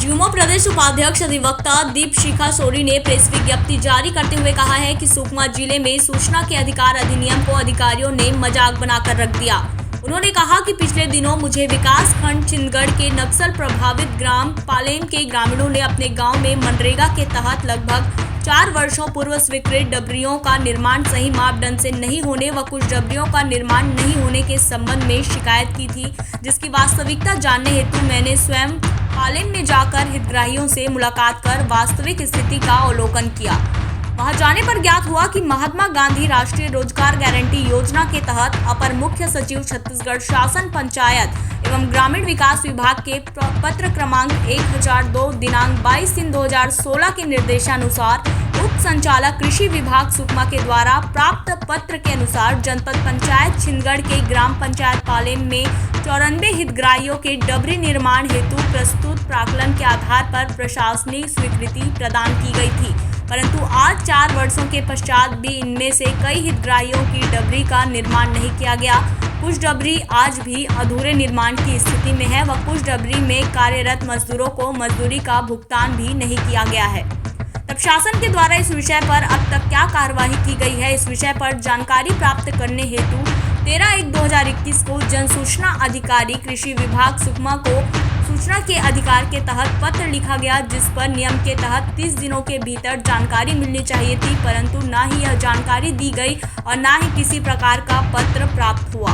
युवा प्रदेश उपाध्यक्ष अधिवक्ता दीपशिखा सोरी ने प्रेस विज्ञप्ति जारी करते हुए कहा है कि सुकमा जिले में सूचना के अधिकार अधिनियम को अधिकारियों ने मजाक बनाकर रख दिया। उन्होंने कहा कि पिछले दिनों मुझे विकास खंड चिंदगढ़ के नक्सल प्रभावित ग्राम पालेम के ग्रामीणों ने अपने गांव में मनरेगा के तहत लगभग 4 वर्षों पूर्व स्वीकृत डबरियों का निर्माण सही मापदंड से नहीं होने व कुछ डबरियों का निर्माण नहीं होने के संबंध में शिकायत की थी, जिसकी वास्तविकता जानने हेतु मैंने स्वयं पालेम में जाकर हितग्राहियों से मुलाकात कर वास्तविक स्थिति का अवलोकन किया। वहां जाने पर ज्ञात हुआ कि महात्मा गांधी राष्ट्रीय रोजगार गारंटी योजना के तहत अपर मुख्य सचिव छत्तीसगढ़ शासन पंचायत एवं ग्रामीण विकास विभाग के पत्र क्रमांक 1002 दिनांक 22/3/2016 के निर्देशानुसार उप संचालक कृषि विभाग सुकमा के द्वारा प्राप्त पत्र के अनुसार जनपद पंचायत छिंदगढ़ के ग्राम पंचायत पालेम में 94 हितग्राहियों के डबरी निर्माण हेतु प्रस्तुत प्राक्कलन के आधार पर प्रशासनिक स्वीकृति प्रदान की गई थी, परंतु आज 4 वर्षों के पश्चात भी इनमें से कई हितग्राहियों की डबरी का निर्माण नहीं किया गया। कुछ डबरी आज भी अधूरे निर्माण की स्थिति में है व कुछ डबरी में कार्यरत मजदूरों को मजदूरी का भुगतान भी नहीं किया गया है। तब शासन के द्वारा इस विषय पर अब तक क्या कार्यवाही की गई है, इस विषय पर जानकारी प्राप्त करने हेतु 13/1/2021 को जन सूचना अधिकारी कृषि विभाग सुकमा को सूचना के अधिकार के तहत पत्र लिखा गया, जिस पर नियम के तहत 30 दिनों के भीतर जानकारी मिलनी चाहिए थी, परंतु न ही यह जानकारी दी गई और न ही किसी प्रकार का पत्र प्राप्त हुआ।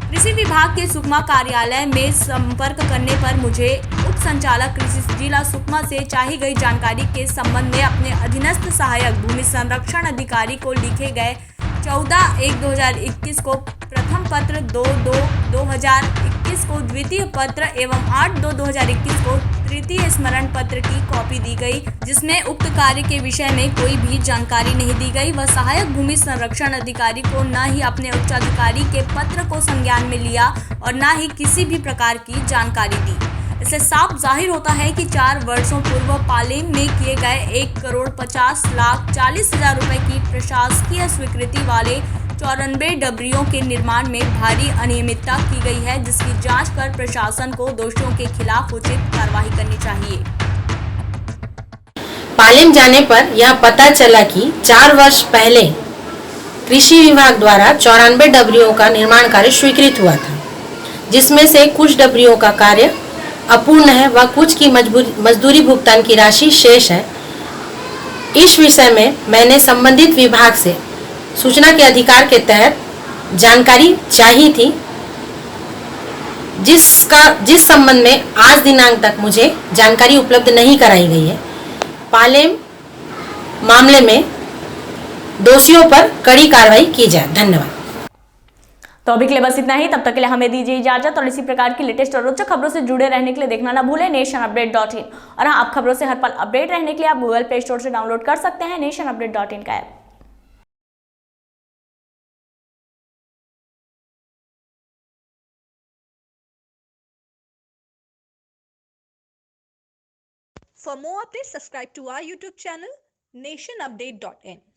कृषि विभाग के सुकमा कार्यालय में संपर्क करने पर मुझे उप संचालक कृषि जिला सुकमा से चाही गई जानकारी के संबंध में अपने अधीनस्थ सहायक भूमि संरक्षण अधिकारी को लिखे गए 14/1/2021 को प्रथम पत्र, 2/2/2021 को द्वितीय पत्र एवं 8/2/2021 को तृतीय स्मरण पत्र की कॉपी दी गई, जिसमें उक्त कार्य के विषय में कोई भी जानकारी नहीं दी गई व सहायक भूमि संरक्षण अधिकारी को न ही अपने उच्चाधिकारी के पत्र को संज्ञान में लिया और न ही किसी भी प्रकार की जानकारी दी। इससे साफ जाहिर होता है कि 4 वर्षों पूर्व पालेम में किए गए 1,50,40,000 रुपए की प्रशासकीय स्वीकृति वाले 94 डबरियों के निर्माण में भारी अनियमितता की गई है, जिसकी जांच कर प्रशासन को दोषियों के खिलाफ उचित कार्रवाई करनी चाहिए। पालेम जाने पर यह पता चला कि 4 वर्ष पहले कृषि विभाग द्वारा 94 डबरियों का निर्माण कार्य स्वीकृत हुआ था, जिसमें से कुछ डबरियों का कार्य अपूर्ण है व कुछ की मजदूरी भुगतान की राशि शेष है। इस विषय में मैंने संबंधित विभाग से सूचना के अधिकार के तहत जानकारी चाहिए थी, जिस संबंध में आज दिनांक तक मुझे जानकारी उपलब्ध नहीं कराई गई है। पालेम मामले में दोषियों पर कड़ी कार्रवाई की जाए। धन्यवाद। तो अभी के लिए बस इतना ही। तब तक के लिए हमें दीजिए इजाजत और इसी प्रकार की लेटेस्ट और रोचक खबरों से जुड़े रहने के लिए देखना ना भूलें nationupdate.in। और हाँ, आप खबरों से हर पल अपडेट रहने के लिए आप गूगल प्ले स्टोर से डाउनलोड कर सकते हैं nationupdate.in का app. For more updates, subscribe to our YouTube channel nationupdate.in।